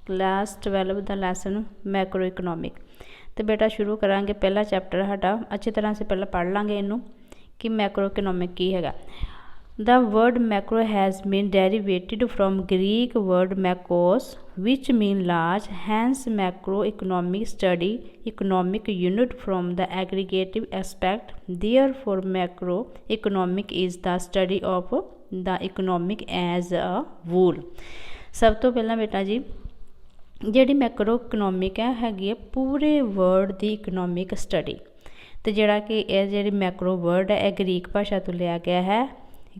Class 12 दा lesson macro economic. तो बेटा शुरू करांगे पहला चैप्टर साडा अच्छी तरह से पहले पढ़ लांगे इनू कि मैक्रो इकनॉमिक की हैगा। The word macro has been derivated from Greek word makros, which mean large. Hence, macroeconomic study economic unit from the aggregative aspect. Therefore, macroeconomic is the study of the economic as a whole. सब तो पहला बेटा जी जिहड़ी macro economic हैगी है पूरे world दी economic study. तो जिहड़ा कि यह जिहड़ी मैक्रो वर्ड है यह ग्रीक भाषा तो लिया गया है,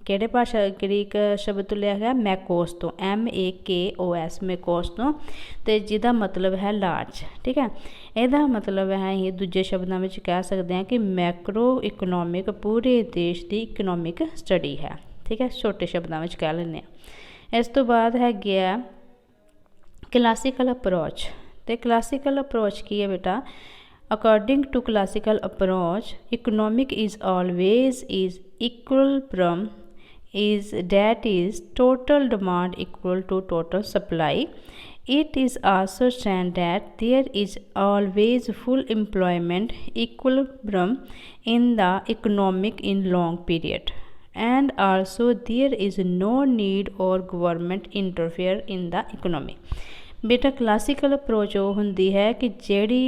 किहड़े भाषा ग्रीक शब्द तो लिया गया मैकोस तो MAKOS मैकोस तो जिहदा मतलब है लार्ज। ठीक है, ਇਹਦਾ मतलब है ये दूजे शब्दों में कह सकते हैं कि मैक्रो इकनॉमिक पूरे देश की इकनॉमिक स्टडी है। ठीक है, छोटे शब्दों में कह लें। इस तो बाद है गया क्लासिकल अप्रोच। तो क्लासिकल अप्रोच की है बेटा, according to classical approach economic is always is equilibrium is that is total demand equal to total supply. It is also said that there is always full employment equilibrium in the economic in long period, and also there is no need or government interfere in the economy. बेटा classical approach वो होंदी है कि जेड़ी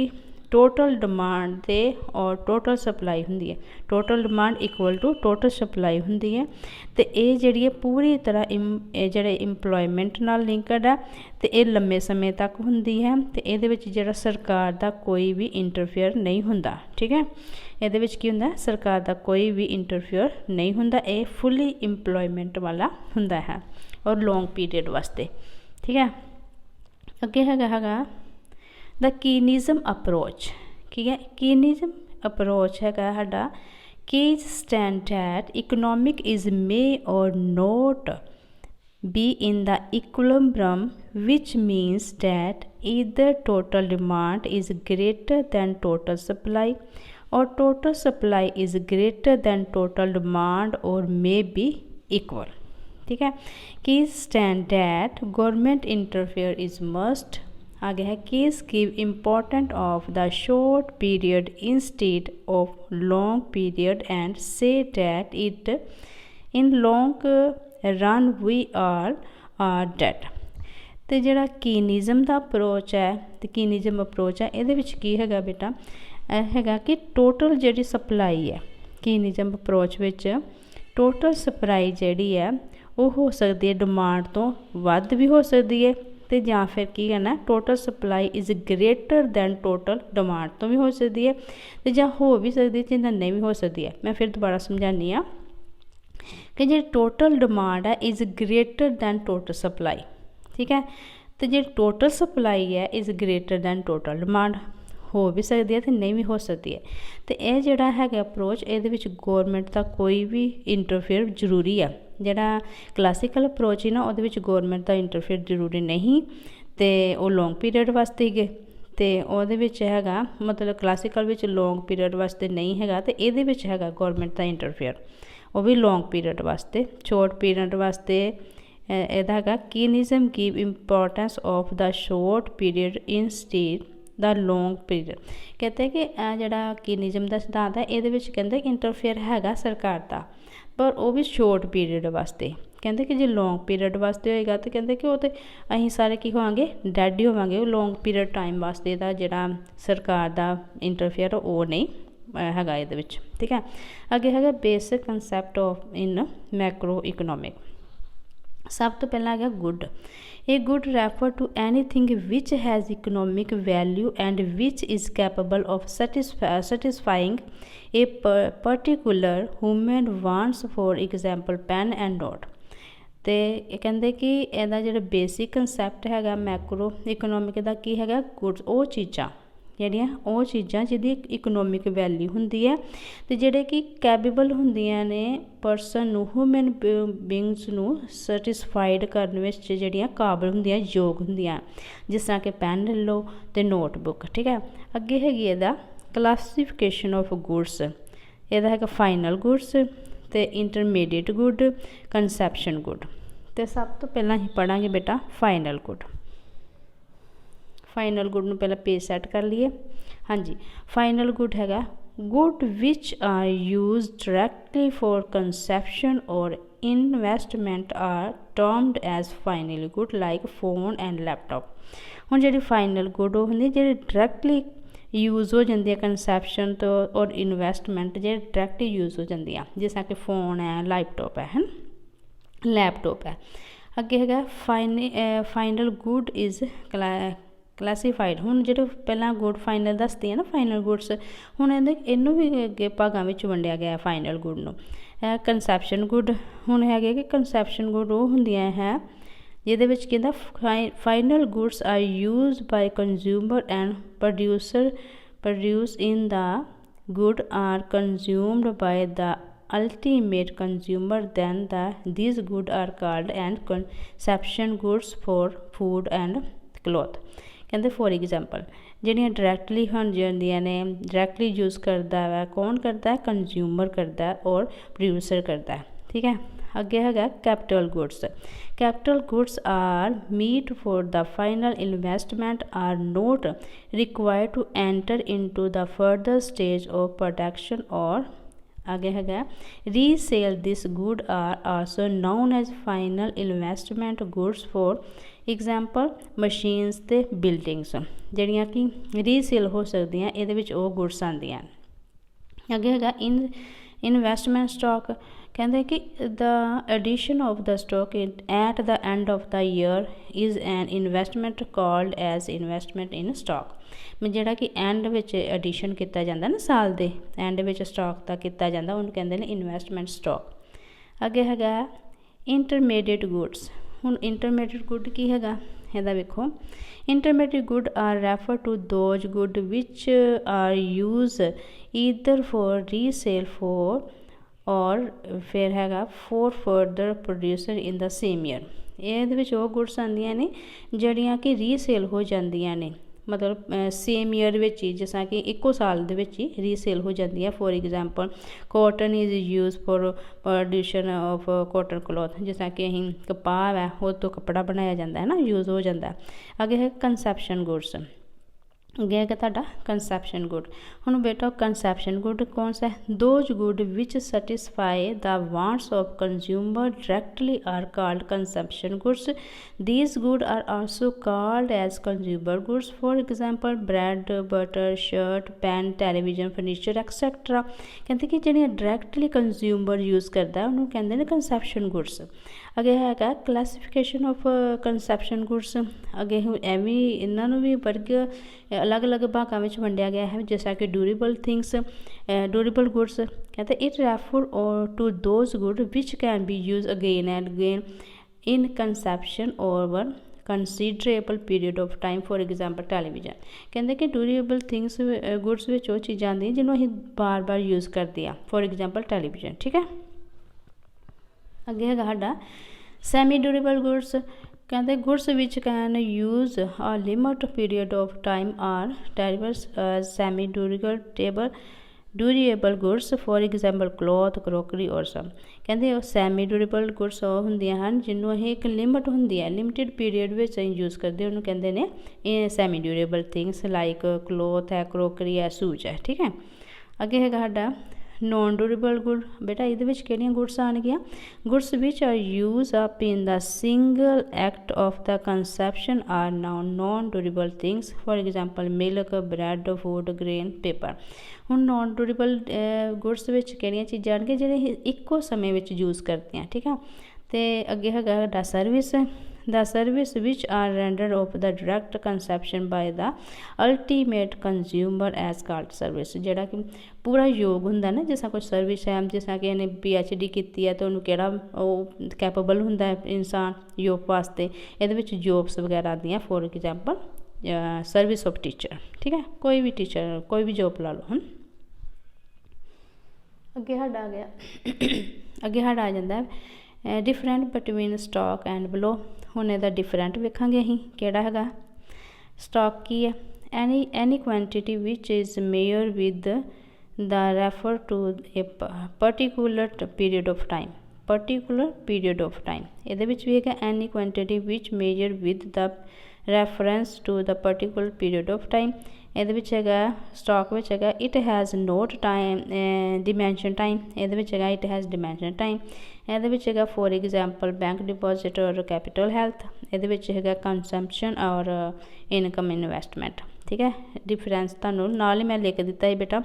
total demand दे और total supply होंदी है, total demand equal to total supply होंदी है। तो ये जिहड़ी है पूरी तरह जिहड़े इंप्लॉयमेंट नाल लिंकड है तो ये लंबे समय तक होंदी है। तो इहदे विच जिहड़ा सरकार दा कोई भी इंटरफेयर नहीं हुंदा। ठीक है, इहदे विच की हुंदा सरकार दा कोई भी इंटरफेयर नहीं हुंदा, ये फुली इंप्लॉयमेंट वाला हुंदा है और लॉन्ग पीरियड वास्ते। ठीक है, अगे हैगा द कीनिज़म अप्रोच। ठीक है, कीनिज़म अप्रोच है साडा Keynes stand that economic is may or not be in the equilibrium which means that either total demand is greater than total supply or total supply is greater than total demand or may be equal. ठीक है, Keynes stand that government interfere is must. आगे है Keynes give important of the short period instead of long period and say that it in long run we are dead. तो जिहड़ा कीनिज़म का approach है तो कीनिज़म approach है ये की है बेटा है कि टोटल जी सप्लाई है कीनिज़म अप्रोच विच टोटल सप्लाई जी है वो हो सकती है डिमांड तो वध भी हो सकती है तो या फिर की कहना total supply is greater than total demand तो भी हो सकती है तो या हो भी सकती है या नहीं भी हो सकती है। मैं फिर दोबारा समझानी हाँ कि जी टोटल डिमांड है is greater than total supply. ठीक है, तो जी टोटल सप्लाई है is greater than total demand हो भी सकती है तो नहीं भी हो सकती है। तो यह जोड़ा है अप्रोच ये गौरमेंट का कोई भी इंटरफेयर जरूरी है। जिहड़ा क्लासिकल अप्रोच ही ना वो गौरमेंट का इंटरफेयर जरूरी नहीं तो वो लॉन्ग पीरियड वास्ते गए तो वो है मतलब क्लासिकल लॉन्ग पीरियड वास्ते नहीं है तो ये है गौरमेंट का इंटरफेयर वो भी लॉन्ग पीरियड वास्ते। शॉर्ट पीरियड वास्ते यदा है Keynesism give importance of the short period instead the long period. कहते हैं कि जोड़ा कीनिज़म का सिद्धांत है ये कहते इंटरफेयर है सरकार का पर वो भी शॉर्ट पीरियड वास्ते। कहते कि जो लॉन्ग पीरियड वास्ते होएगा तो कहते कि वो तो अं सारे की होवांगे डैड ही होवांगे, लॉन्ग पीरियड टाइम वास्ते दा जिहड़ा सरकार का इंटरफेयर वो नहीं है ये। ठीक है, अगे है basic concept of in macro economic. सब तो पहला है good. A good refer to anything which has economic value and which is capable of satisfying a particular human wants for example pen and note. तो कहते कि यदा जो basic concept है मैक्रो इकनॉमिक का की है गुड्स वो चीज़ा ਜਿਹੜੀਆਂ ਉਹ ਚੀਜ਼ਾਂ ਜਿਹਦੀ ਇਕਨੋਮਿਕ ਵੈਲਿਊ ਹੁੰਦੀ ਹੈ ਤੇ ਜਿਹੜੇ ਕਿ ਕੈਪੇਬਲ ਹੁੰਦੀਆਂ ਨੇ ਪਰਸਨ ਨੂੰ ਹਿਊਮਨ ਬੀਇੰਗਸ ਨੂੰ ਸੈਟੀਸਫਾਈਡ ਕਰਨ ਵਿੱਚ ਜਿਹੜੀਆਂ ਕਾਬਲ ਹੁੰਦੀਆਂ ਯੋਗ ਹੁੰਦੀਆਂ ਜਿਸ ਤਰ੍ਹਾਂ ਕਿ ਪੈਨ ਲੈ ਲਓ ਤੇ ਨੋਟਬੁੱਕ। ਠੀਕ ਹੈ, ਅੱਗੇ ਹੈਗੀ ਇਹਦਾ ਕਲਾਸੀਫਿਕੇਸ਼ਨ ਆਫ ਗੁੱਡਸ। ਇਹਦਾ ਹੈਗਾ ਫਾਈਨਲ ਗੁੱਡਸ ਤੇ ਇੰਟਰਮੀਡੀਏਟ ਗੁੱਡ, ਕੰਸੈਪਸ਼ਨ ਗੁੱਡ। ਤੇ ਸਭ ਤੋਂ ਪਹਿਲਾਂ ਹੀ ਪੜਾਂਗੇ ਬੇਟਾ ਫਾਈਨਲ ਗੁੱਡ। फाइनल गुड नूं पहले पेज सैट कर लीए। हाँ जी, फाइनल गुड हैगा good which are use directly for consumption or investment are termed as finally good like phone and laptop. हुण जिहड़ी फाइनल गुड वो हुंदी जिहड़ी डायरैक्टली यूज़ हो जाती है कंसैप्शन तो और इन्वेस्टमेंट जो डायरैक्टली यूज़ हो जाती है, जिस तरह कि फोन है, लैपटॉप है ना, लैपटॉप है। अगे है फाइनल गुड इज़ क्लासीफाइड। हुण जो पहला गुड फाइनल दसदी है ना फाइनल गुड्स, हुण इनू भी अगे भागां विच वंडिया गया फाइनल गुड नूं। कंसैप्शन गुड हुण है कि कंसैप्शन गुड वो हुंदियां है जिहदे विच कहंदा final goods are use by consumer and produce in the good are consumed by the ultimate consumer, then these goods are called and consumption goods for food and cloth। कहते for example ਜਿਹੜੀਆਂ directly हो जांदियां ने, directly use करता है कौन करता है, कंज्यूमर करता है और प्रोड्यूसर करता है। ठीक है, अगे है capital goods. Capital goods are meant for the final investment are not required to enter into the further stage of production और आगे है resale this good are also known as final investment goods for example machines ते buildings जिहड़ियां कि resale हो सकदियां, इहदे विच ओह goods आंदियां। अगे है इन्वेस्टमेंट स्टॉक। कहते कि the addition of the stock at the end of the year is an investment called as investment in stock. जिहड़ा कि एंड विच एडिशन किया जाता ना, साल के एंड विच स्टॉक का किया जाता, उन्होंने कहते हैं इन्वेस्टमेंट स्टॉक। अगे है इंटरमीडिएट गुड्स। हुण इंटरमीडिएट गुड की है ਇਹਦਾ ਵੇਖੋ intermediate good are refer to those good which are use either for resale for और फिर हैगा for further producer in the same year. ਇਹਦੇ ਵਿੱਚ ਉਹ ਗੁड्स ਆਉਂਦੀਆਂ ਨੇ ਜਿਹੜੀਆਂ ਕਿ ਰੀਸੇਲ ਹੋ ਜਾਂਦੀਆਂ ਨੇ, मतलब सेम ईयर विच ही, जिस कि इक्को साल दे विच ही रीसेल हो जाती है। For example cotton is use for production of cotton cloth, जिस कि अं कपाह है वो तो कपड़ा बनाया जाता है ना, यूज़ हो जाता है। अगे है कंसैप्शन गुड्स। अगे है तुहाडा कंसैप्शन गुड। हुण बेटा कंसैप्शन गुड कौन सा है, those good which satisfy the wants of consumer directly are called consumption goods. These good are also called as consumer goods. For example bread, butter, shirt, pen, television, furniture etcetera. कहते कि जिहड़ियां directly consumer use करता है उन्होंने कहते हैं conception goods. अगे है क्लासीफिकेशन ऑफ कंसैप्शन गुड्स। अगे एवं इन्हों भी वर्ग अलग अलग भागों में वंडिया गया है, जैसा कि ड्यूरेबल थिंग्स, ड्यूरेबल गुड्स। कहते it refer to those good which can be use again and again in consumption over considerable period of time. For example television. कहते कि ड्यूरेबल थिंग्स गुड्स में वो चीज़ां आती जिन्होंं असीं बार बार यूज़ करते हैं। For example television. ठीक है, अगे है साडा सैमी ड्यूरेबल गुड्स। कहते goods which can use a limit period of time are tables semi durable goods. For example cloth, crockery और सम। कहते सैमी ड्यूरेबल गुड्स होंदियां हन जिन्हों एक लिमिट होंदी है, लिमिटेड पीरियड में यूज़ करते हैं, उन्होंने कहते हैं semi durable things like cloth है, क्रोकरी है, सूज है। ठीक है, अगे है साडा नॉन ड्यूरेबल गुड। बेटा ये गुड्स आन गया goods which are use up in the single act of the consumption are non durable things. For example milk, bread, food, grain, paper. हुण नॉन ड्यूरेबल गुड्स विच किहड़ियां चीज़ां आउणगीआं जिहड़े इक्को समय विच यूज़ करते हैं। ठीक है, तो अगे है service. The service which are rendered of the direct consumption by the ultimate consumer as called service. जिहड़ा कि पूरा योग हुंदा ना, जिस कोई सर्विस है, जिस कि इन्हें PhD की है तो उन्होंने किहड़ा कैपेबल हुंदा है इंसान जॉब वास्ते, ये जॉब्स वगैरह आदि। For example service of teacher. ठीक है, कोई भी टीचर कोई भी जॉब ला लो। अगे साडा आ गया अगे साडा आ जाता है different between stock and below. हुण इहदा डिफरेंट वेखांगे असीं किहड़ा हैगा। स्टॉक की है any quantity which is measure with the refer to a particular period of time. Particular period of time ये भी है any quantity which measure with the reference to the particular period of time. ਇਹਦੇ ਵਿੱਚ ਹੈਗਾ stock ਵਿੱਚ ਹੈਗਾ it has not time dimension time. ਇਹਦੇ ਵਿੱਚ ਹੈਗਾ ਇਟ ਹੈਜ਼ ਡਿਮੈਂਸ਼ਨ ਟਾਈਮ। ਇਹਦੇ ਵਿੱਚ ਹੈਗਾ ਫੋਰ ਐਗਜ਼ਾਮਪਲ ਬੈਂਕ ਡਿਪੋਜ਼ਿਟ ਔਰ ਕੈਪੀਟਲ ਹੈਲਥ। ਇਹਦੇ ਵਿੱਚ ਹੈਗਾ ਕੰਜ਼ੰਪਸ਼ਨ ਔਰ ਇਨਕਮ ਇਨਵੈਸਟਮੈਂਟ। ਠੀਕ ਹੈ, ਡਿਫਰੈਂਸ ਤੁਹਾਨੂੰ ਨਾਲ ਹੀ ਮੈਂ ਲਿਖ ਦਿੱਤਾ ਹੈ ਬੇਟਾ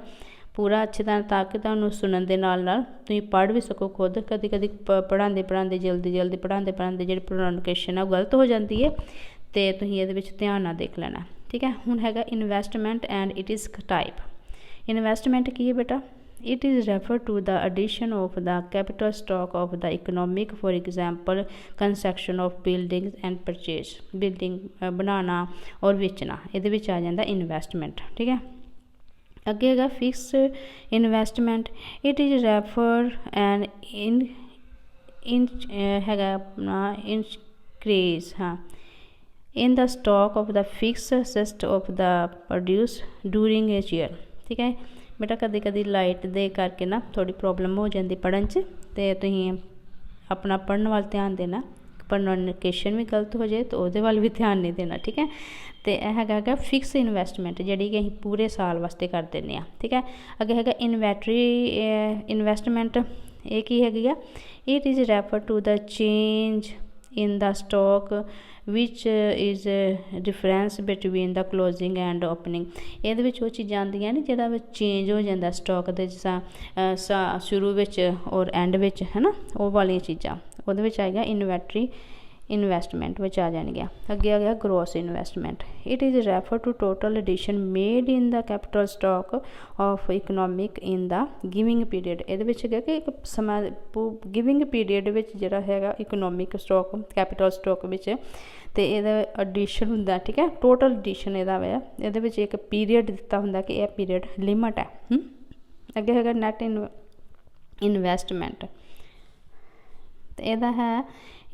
ਪੂਰਾ ਅੱਛੀ ਤਰ੍ਹਾਂ, ਤਾਂ ਕਿ ਤੁਹਾਨੂੰ ਸੁਣਨ ਦੇ ਨਾਲ ਨਾਲ ਤੁਸੀਂ ਪੜ੍ਹ ਵੀ ਸਕੋ ਖੁਦ। ਕਦੀ ਕਦੀ ਪੜ੍ਹਾਉਂਦੇ ਜਲਦੀ ਪੜ੍ਹਾਉਂਦੇ ਜਿਹੜੀ ਪ੍ਰੋਨਾਊਂਸੀਏਸ਼ਨ ਆ ਉਹ ਗਲਤ ਹੋ ਜਾਂਦੀ ਹੈ, ਅਤੇ ਤੁਸੀਂ ਇਹਦੇ ਵਿੱਚ ਧਿਆਨ ਨਾਲ ਦੇਖ ਲੈਣਾ। ਠੀਕ ਹੈ, ਹੁਣ ਹੈਗਾ investment and it is type. Investment ਕੀ ਹੈ ਬੇਟਾ? it is referred to the addition of the capital stock of the economic, for example construction of buildings and purchase। building बनाना और बेचना ਇਹਦੇ ਵਿੱਚ ਆ ਜਾਂਦਾ ਇਨਵੈਸਟਮੈਂਟ। ਠੀਕ ਹੈ, ਅੱਗੇ ਹੈਗਾ fixed investment. It is refer and ਹੈਗਾ ਆਪਣਾ ਇਨਕਰੀਜ਼ ਹਾਂ in the stock of the fixed assets of the produce during a year। ठीक है बेटा, कभी कभी लाइट दे करके ना थोड़ी प्रॉब्लम हो जाती पढ़न च, तो तुसीं अपना पढ़न वाल ध्यान देना। प्रोनाउंसिएशन भी गलत हो जाए तो वो वाल भी ध्यान नहीं देना। ठीक है, तो यह हैगा फिक्स इन्वेस्टमेंट जी कि असीं पूरे साल वास्ते कर देने। ठीक है, अगे हैगा इन्वेंटरी इन्वेस्टमेंट। ये की हैगी आ? It is refer to the change in the stock which is difference between the closing and opening. ये वो चीज़ां आंदियां ने जिहड़ा चेंज हो जाता स्टॉक के जिस शुरू विच और एंड विच, है ना, वो वाली चीज़ां उहदे विच आएगा इन्वेंटरी इन्वेस्टमेंट विच आ जाएगी। अगे आ गया gross investment. It is refer to total addition made in the capital stock of economic in the giving period. ये है कि एक समा गिविंग पीरियड विच जिहड़ा हैगा इकनॉमिक स्टॉक कैपिटल स्टॉक विच ते इहदा एडिशन हुंदा। ठीक है, टोटल एडिशन इहदा होया इहदे विच एक पीरियड दिता हुंदा कि यह पीरियड लिमिट है। अगे हैगा नैट इन्वेस्टमेंट। तो इहदा है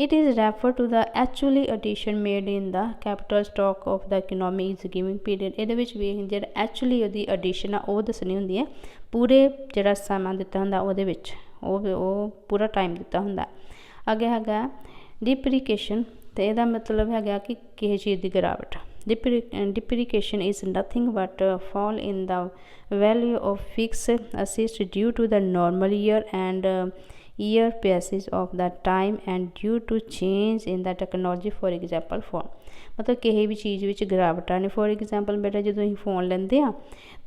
it is refer to the actually addition made in the capital stock of the economy is giving period. ये भी जो एक्चुअली वो एडिशन आ वो दसनी होंगी है, पूरे जो समा दिता होंगे वो पूरा टाइम दिता होंगे। अगे है डिप्रीकेशन। तो यदा मतलब है कि किसी चीज़ की गिरावट। Depreciation is nothing but fall in the value of fixed assets due to the normal year and year passes of the time and due to change in the technology, for example phone। मतलब किसी भी चीज़ विच गिरावट आनी। For example बेटा जो असीं phone लेंदे आ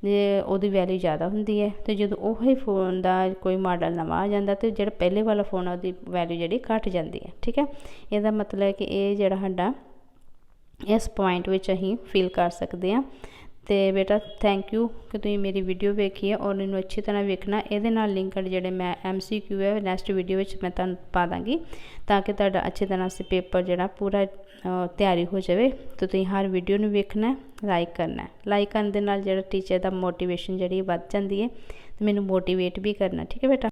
ते उहदी वैल्यू ज़्यादा हुंदी है, तो जो उही फोन का कोई मॉडल नवां आ जांदा तो जिहड़ा पहले वाला फोन है उहदी वैल्यू जिहड़ी घट जाती है। ठीक है, इहदा मतलब है कि ये जिहड़ा साडा इस पॉइंट विच असीं फील कर सकते हैं। तो बेटा थैंक यू कि तुसीं मेरी वीडियो वेखी है और इन्हूं अच्छी तरह वेखना। ये लिंक जिहड़े मैं MCQ है नैक्सट वीडियो में मैं तुहानूं पा दांगी ताकि तुहाडा अच्छी तरह से पेपर जिहड़ा पूरा तैयारी हो जाए। तो तुसीं हर वीडियो नूं वेखना, लाइक करना। लाइक करने दे नाल जिहड़ा टीचर दा मोटिवेशन जिहड़ी वध जांदी है, तो मैनूं मोटिवेट भी करना। ठीक है बेटा।